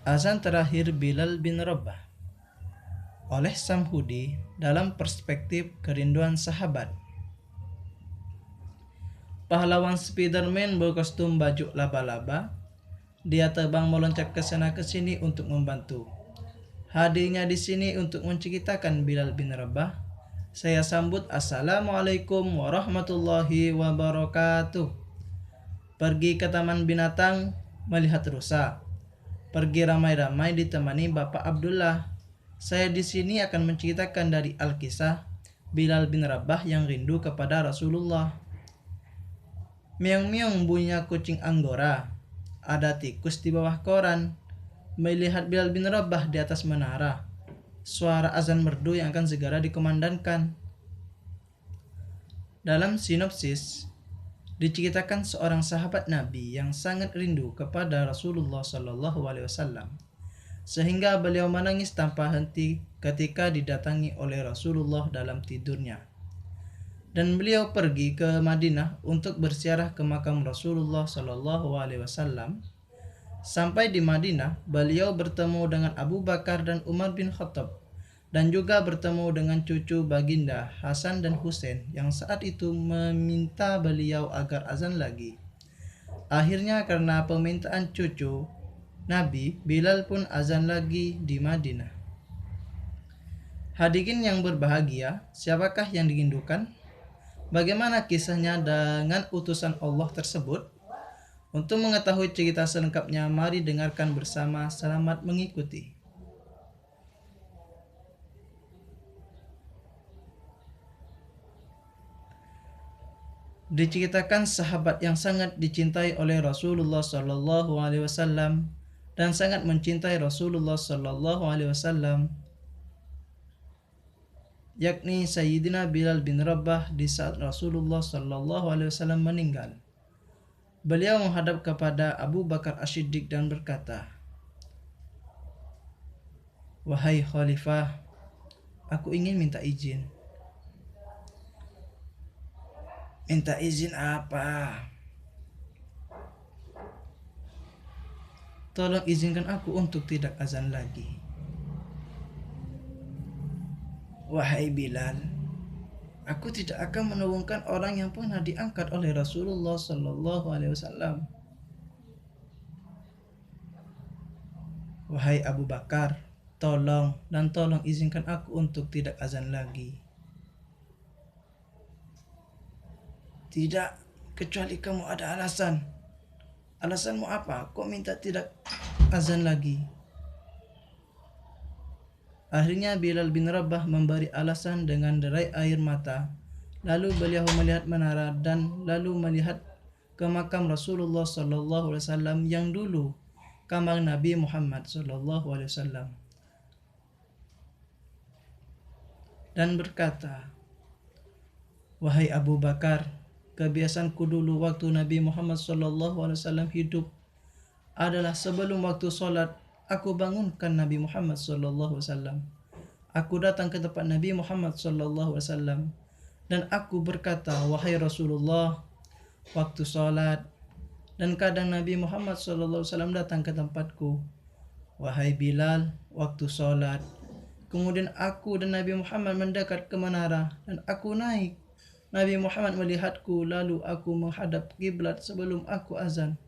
Azan terakhir Bilal bin Rabah oleh Samhudi dalam perspektif kerinduan sahabat. Pahlawan Spiderman berkostum baju laba-laba. Dia terbang meloncat ke sana ke sini untuk membantu. Hadirnya di sini untuk menceritakan Bilal bin Rabah. Saya sambut Assalamualaikum warahmatullahi wabarakatuh. Pergi ke taman binatang melihat rusa. Pergi ramai-ramai ditemani Bapak Abdullah. Saya di sini akan menceritakan dari Al-Kisah Bilal bin Rabah yang rindu kepada Rasulullah. Meong-meong bunyinya kucing Anggora. Ada tikus di bawah koran. Melihat Bilal bin Rabah di atas menara. Suara azan merdu yang akan segera dikumandangkan. Dalam sinopsis, diceritakan seorang sahabat Nabi yang sangat rindu kepada Rasulullah SAW, sehingga beliau menangis tanpa henti ketika didatangi oleh Rasulullah dalam tidurnya. Dan beliau pergi ke Madinah untuk berziarah ke makam Rasulullah SAW. Sampai di Madinah, beliau bertemu dengan Abu Bakar dan Umar bin Khattab, dan juga bertemu dengan cucu baginda Hasan dan Husain yang saat itu meminta beliau agar azan lagi. Akhirnya karena permintaan cucu Nabi, Bilal pun azan lagi di Madinah. Hadirin yang berbahagia, siapakah yang dirindukan? Bagaimana kisahnya dengan utusan Allah tersebut? Untuk mengetahui cerita selengkapnya, mari dengarkan bersama. Selamat mengikuti. Diceritakan sahabat yang sangat dicintai oleh Rasulullah SAW dan sangat mencintai Rasulullah SAW, yakni Sayyidina Bilal bin Rabah di saat Rasulullah SAW meninggal. Beliau menghadap kepada Abu Bakar As-Siddiq dan berkata, "Wahai Khalifah, aku ingin minta izin." "Minta izin apa?" "Tolong izinkan aku untuk tidak azan lagi." "Wahai Bilal, aku tidak akan menurunkan orang yang pernah diangkat oleh Rasulullah SAW." "Wahai Abu Bakar, tolong izinkan aku untuk tidak azan lagi." "Tidak, kecuali kamu ada alasan." "Alasanmu apa? Kok minta tidak azan lagi?" Akhirnya Bilal bin Rabah memberi alasan dengan derai air mata. Lalu beliau melihat menara dan lalu melihat ke makam Rasulullah SAW yang dulu kamar Nabi Muhammad SAW, dan berkata, "Wahai Abu Bakar, kebiasaanku dulu waktu Nabi Muhammad SAW hidup adalah sebelum waktu sholat, aku bangunkan Nabi Muhammad SAW. Aku datang ke tempat Nabi Muhammad SAW dan aku berkata, 'Wahai Rasulullah, waktu sholat.' Dan kadang Nabi Muhammad SAW datang ke tempatku, 'Wahai Bilal, waktu sholat.' Kemudian aku dan Nabi Muhammad mendekat ke menara dan aku naik. Nabi Muhammad melihatku, lalu aku menghadap kiblat sebelum aku azan.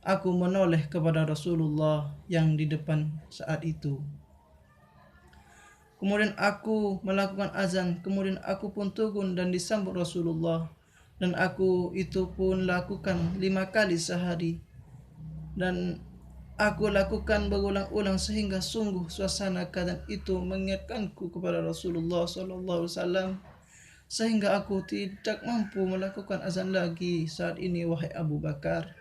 Aku menoleh kepada Rasulullah yang di depan saat itu. Kemudian aku melakukan azan, kemudian aku pun turun dan disambut Rasulullah. Dan aku itu pun lakukan 5 kali sehari. Dan aku lakukan berulang-ulang sehingga sungguh suasana keadaan itu mengingatkanku kepada Rasulullah SAW. Sehingga aku tidak mampu melakukan azan lagi saat ini, wahai Abu Bakar."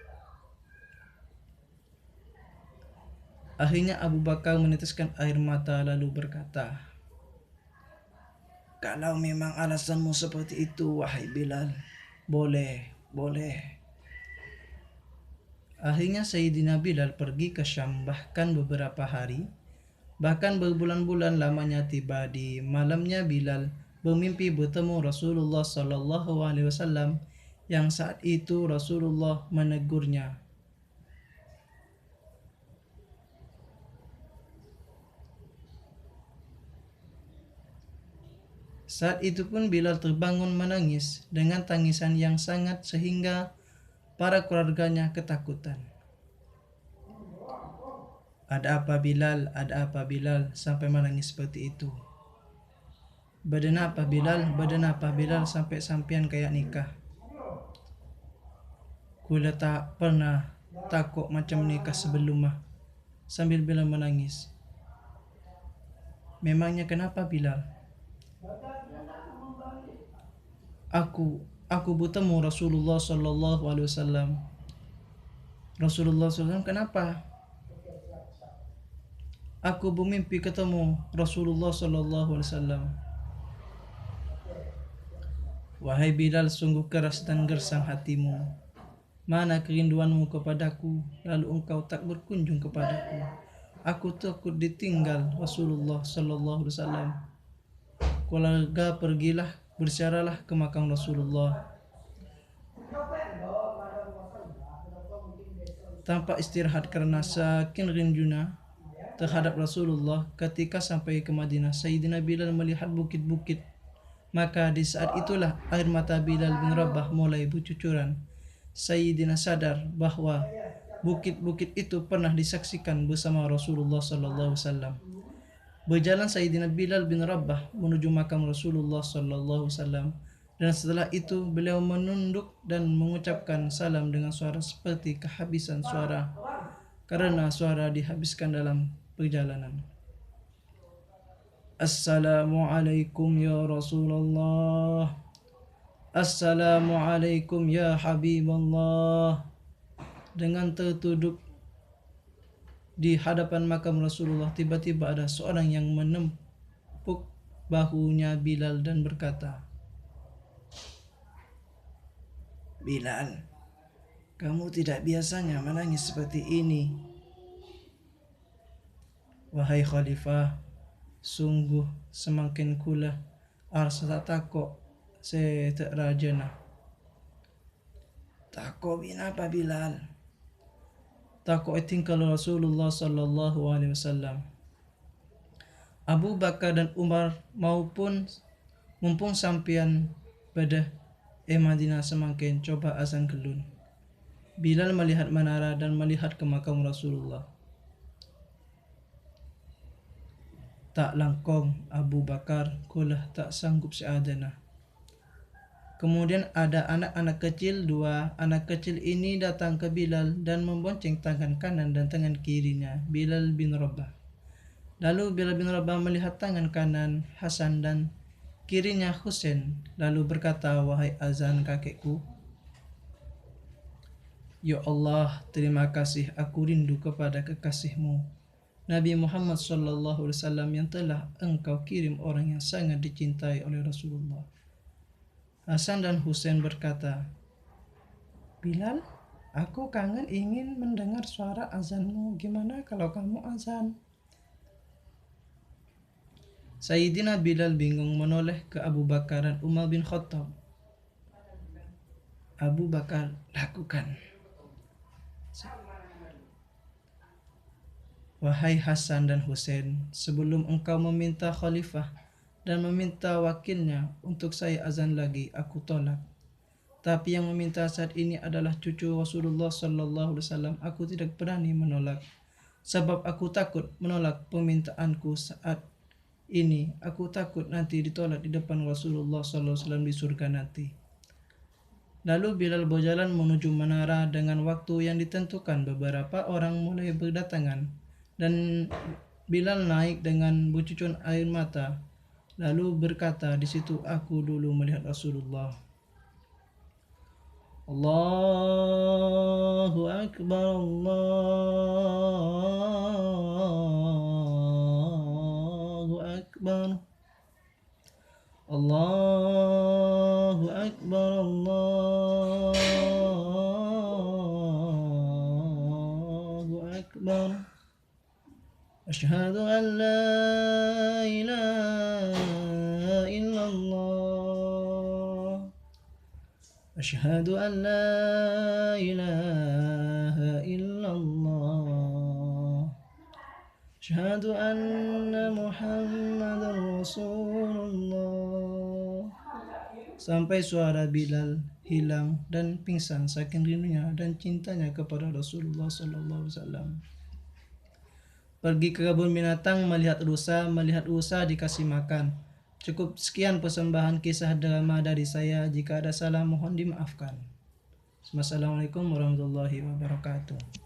Akhirnya Abu Bakar meneteskan air mata lalu berkata, "Kalau memang alasanmu seperti itu, wahai Bilal, boleh. Akhirnya Sayyidina Bilal pergi ke Syam bahkan beberapa hari, bahkan berbulan-bulan lamanya. Tiba di malamnya Bilal bermimpi bertemu Rasulullah SAW yang saat itu Rasulullah menegurnya, Saat itu pun Bilal terbangun menangis dengan tangisan yang sangat sehingga para keluarganya ketakutan. Ada apa Bilal? Ada apa Bilal? Sampai menangis seperti itu. Badan apa Bilal? Badan apa Bilal? Sampai sampian kayak nikah. Kula tak pernah takut macam nikah sebelum mah. Sambil Bilal menangis. Memangnya kenapa Bilal? Aku bertemu Rasulullah sallallahu alaihi wasallam. Rasulullah SAW kenapa? Aku bermimpi ketemu Rasulullah sallallahu alaihi wasallam. Wahai Bilal, sungguh keras dan gersang hatimu. Mana kerinduanmu kepadaku, lalu engkau tak berkunjung kepadaku. Aku takut ditinggal Rasulullah sallallahu alaihi wasallam. Keluarga pergilah, bersyaralah ke makam Rasulullah. Tanpa istirahat karena saking rindunya terhadap Rasulullah, ketika sampai ke Madinah, Sayyidina Bilal melihat bukit-bukit. Maka di saat itulah air mata Bilal bin Rabah mulai bercucuran. Sayyidina sadar bahwa bukit-bukit itu pernah disaksikan bersama Rasulullah sallallahu alaihi wasallam. Berjalan Sayyidina Bilal bin Rabah menuju makam Rasulullah sallallahu alaihi wasallam, dan setelah itu beliau menunduk dan mengucapkan salam dengan suara seperti kehabisan suara karena suara dihabiskan dalam perjalanan. Assalamualaikum ya Rasulullah. Assalamualaikum ya Habiballah. Dengan tertunduk di hadapan makam Rasulullah, tiba-tiba ada seorang yang menempuk bahunya Bilal dan berkata, Bilal, kamu tidak biasanya menangis seperti ini. Wahai Khalifah, sungguh semakin kula rasa takut saya tak rajana. Takut apa Bilal? Takut tingkal Rasulullah sallallahu alaihi wasallam. Abu Bakar dan Umar mumpung sampian pada Madinah semakin coba azan kelun. Bilal melihat menara dan melihat ke makam Rasulullah. Tak langkong Abu Bakar, kulah tak sanggup seadana. Kemudian ada anak-anak kecil, dua anak kecil ini datang ke Bilal dan membonceng tangan kanan dan tangan kirinya Bilal bin Rabah. Lalu Bilal bin Rabah melihat tangan kanan Hasan dan kirinya Husain, lalu berkata, wahai azan kakekku, ya Allah, terima kasih, aku rindu kepada kekasihmu Nabi Muhammad sallallahu alaihi wasallam yang telah engkau kirim, orang yang sangat dicintai oleh Rasulullah. Hasan dan Husain berkata, Bilal, aku kangen ingin mendengar suara azanmu. Gimana kalau kamu azan? Sayyidina Bilal bingung menoleh ke Abu Bakar dan Umar bin Khattab. Abu Bakar, lakukan. Wahai Hasan dan Husain, sebelum engkau meminta khalifah dan meminta wakilnya untuk saya azan lagi, aku tolak. Tapi yang meminta saat ini adalah cucu Rasulullah sallallahu alaihi wasallam. Aku tidak berani menolak, sebab aku takut menolak permintaanku saat ini. Aku takut nanti ditolak di depan Rasulullah sallallahu alaihi wasallam di surga nanti. Lalu Bilal berjalan menuju menara dengan waktu yang ditentukan. Beberapa orang mulai berdatangan dan Bilal naik dengan bercucuran air mata, lalu berkata, di situ aku dulu melihat Rasulullah. Allahu Akbar, Allahu Akbar, Allahu Akbar, Allahu Akbar. Asyhadu an la ilaha illallah. Asyhadu an la ilaha illallah. Asyhadu anna Muhammadar Rasulullah. sampai suara Bilal hilang dan pingsan saking rindunya dan cintanya kepada Rasulullah SAW. Pergi ke kebun binatang melihat rusa dikasih makan. Cukup sekian persembahan kisah drama dari saya. Jika ada salah mohon dimaafkan. Wassalamualaikum warahmatullahi wabarakatuh.